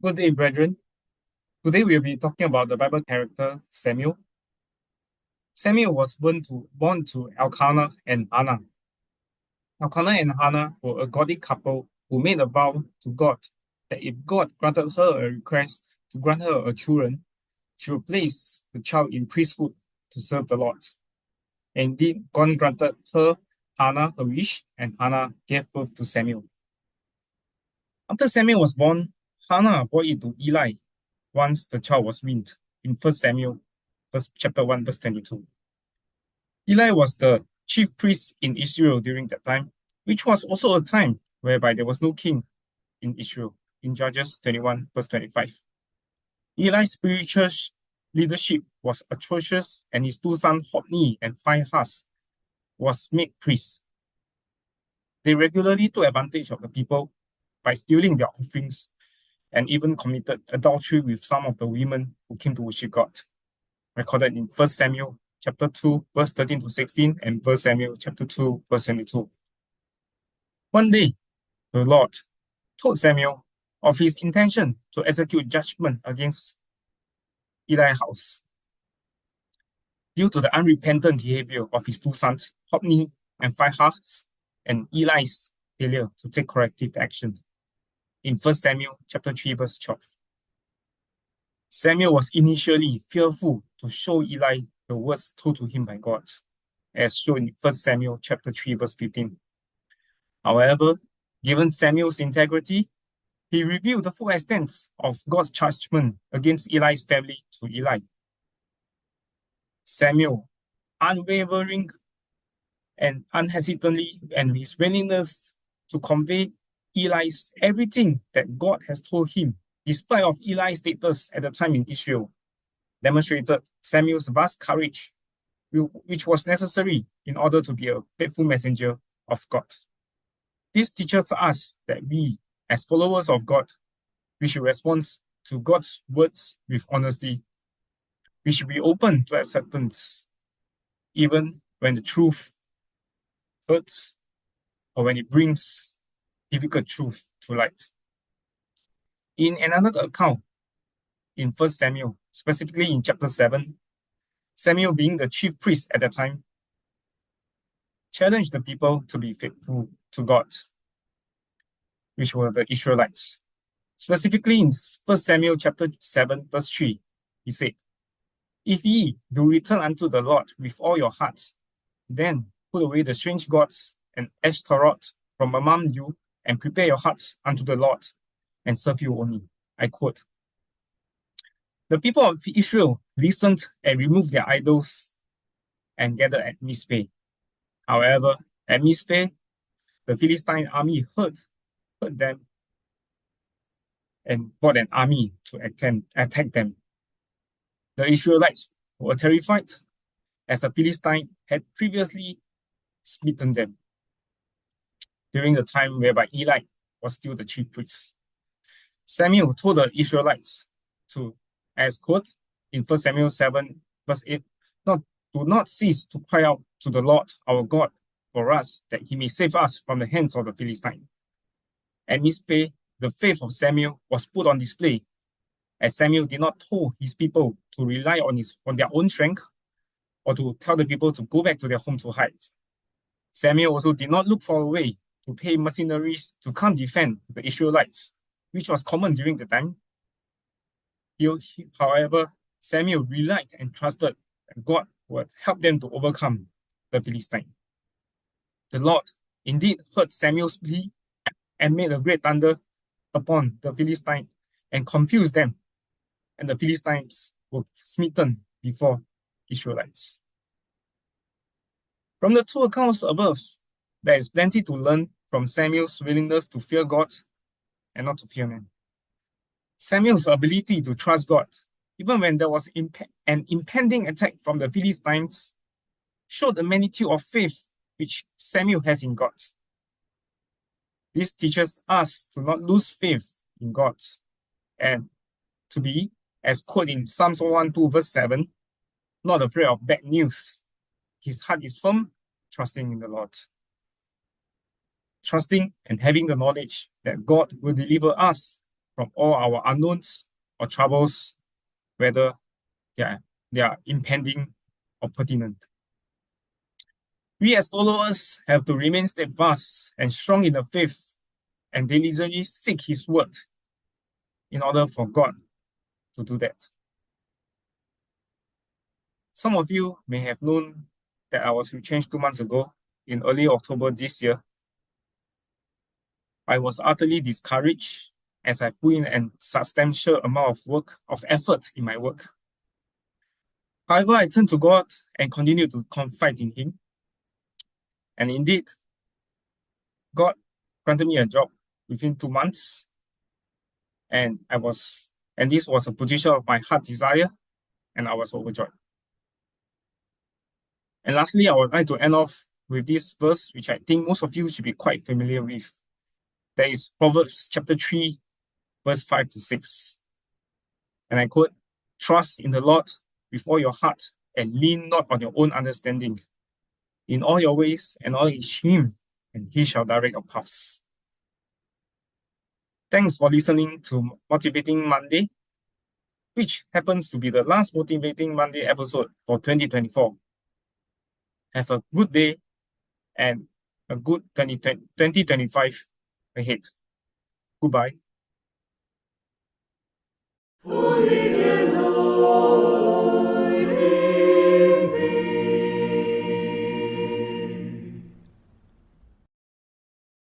Good day, brethren. Today we'll be talking about the Bible character Samuel. Samuel was born to Elkanah and Hannah. Elkanah and Hannah were a godly couple who made a vow to God that if God granted her a request to grant her a children, she would place the child in priesthood to serve the Lord. And indeed, God granted Hannah her wish, and Hannah gave birth to Samuel. After Samuel was born, Hannah brought it to Eli once the child was weaned in 1 Samuel chapter 1, verse 22. Eli was the chief priest in Israel during that time, which was also a time whereby there was no king in Israel, in Judges 21, verse 25. Eli's spiritual leadership was atrocious, and his two sons, Hophni and Phinehas, was made priests. They regularly took advantage of the people by stealing their offerings and even committed adultery with some of the women who came to worship God, recorded in 1 Samuel chapter 2, verse 13 to 16, and 1 Samuel chapter 2, verse 22. One day, the Lord told Samuel of his intention to execute judgment against Eli's house due to the unrepentant behavior of his two sons, Hophni and Phinehas, and Eli's failure to take corrective action. In 1 Samuel chapter 3, verse 12. Samuel was initially fearful to show Eli the words told to him by God, as shown in 1 Samuel chapter 3, verse 15. However, given Samuel's integrity, he revealed the full extent of God's judgment against Eli's family to Eli. Samuel, unwavering and unhesitantly, and his willingness to convey Eli's everything that God has told him, despite of Eli's status at the time in Israel, demonstrated Samuel's vast courage, which was necessary in order to be a faithful messenger of God. This teaches us that we, as followers of God, we should respond to God's words with honesty. We should be open to acceptance, even when the truth hurts or when it brings difficult truth to light. In another account, in 1 Samuel, specifically in chapter 7, Samuel, being the chief priest at that time, challenged the people to be faithful to God, which were the Israelites. Specifically in 1 Samuel chapter 7, verse 3, he said, "If ye do return unto the Lord with all your hearts, then put away the strange gods and Ashtaroth from among you, and prepare your hearts unto the Lord, and serve you only." I quote. The people of Israel listened and removed their idols and gathered at Mizpeh. However, at Mizpeh, the Philistine army heard them and brought an army to attack them. The Israelites were terrified, as the Philistine had previously smitten them during the time whereby Eli was still the chief priest. Samuel told the Israelites to, as quote in 1 Samuel 7, verse 8, do not cease to cry out to the Lord our God for us, that he may save us from the hands of the Philistine. At Mizpeh, the faith of Samuel was put on display, as Samuel did not tell his people to rely on their own strength, or to tell the people to go back to their home to hide. Samuel also did not look for a way to pay mercenaries to come defend the Israelites, which was common during the time. However, Samuel relied and trusted that God would help them to overcome the Philistine. The Lord indeed heard Samuel's plea and made a great thunder upon the Philistine and confused them, and the Philistines were smitten before Israelites. From the two accounts above, there is plenty to learn from Samuel's willingness to fear God and not to fear man. Samuel's ability to trust God, even when there was an impending attack from the Philistines, showed the magnitude of faith which Samuel has in God. This teaches us to not lose faith in God and to be, as quoted in Psalms 112, verse 7, not afraid of bad news. His heart is firm, trusting in the Lord. trusting and having the knowledge that God will deliver us from all our unknowns or troubles, whether they are impending or pertinent. We as followers have to remain steadfast and strong in the faith and diligently seek His word in order for God to do that. Some of you may have known that I was retrenched 2 months ago in early October this year. I was utterly discouraged as I put in a substantial amount of effort in my work. However, I turned to God and continued to confide in Him. And indeed, God granted me a job within 2 months. And this was a position of my heart desire, and I was overjoyed. And lastly, I would like to end off with this verse, which I think most of you should be quite familiar with. That is Proverbs chapter 3, verse 5 to 6. And I quote, "Trust in the Lord with all your heart and lean not on your own understanding. In all your ways acknowledge Him, and He shall direct your paths." Thanks for listening to Motivating Monday, which happens to be the last Motivating Monday episode for 2024. Have a good day and a good 2025 ahead. Goodbye.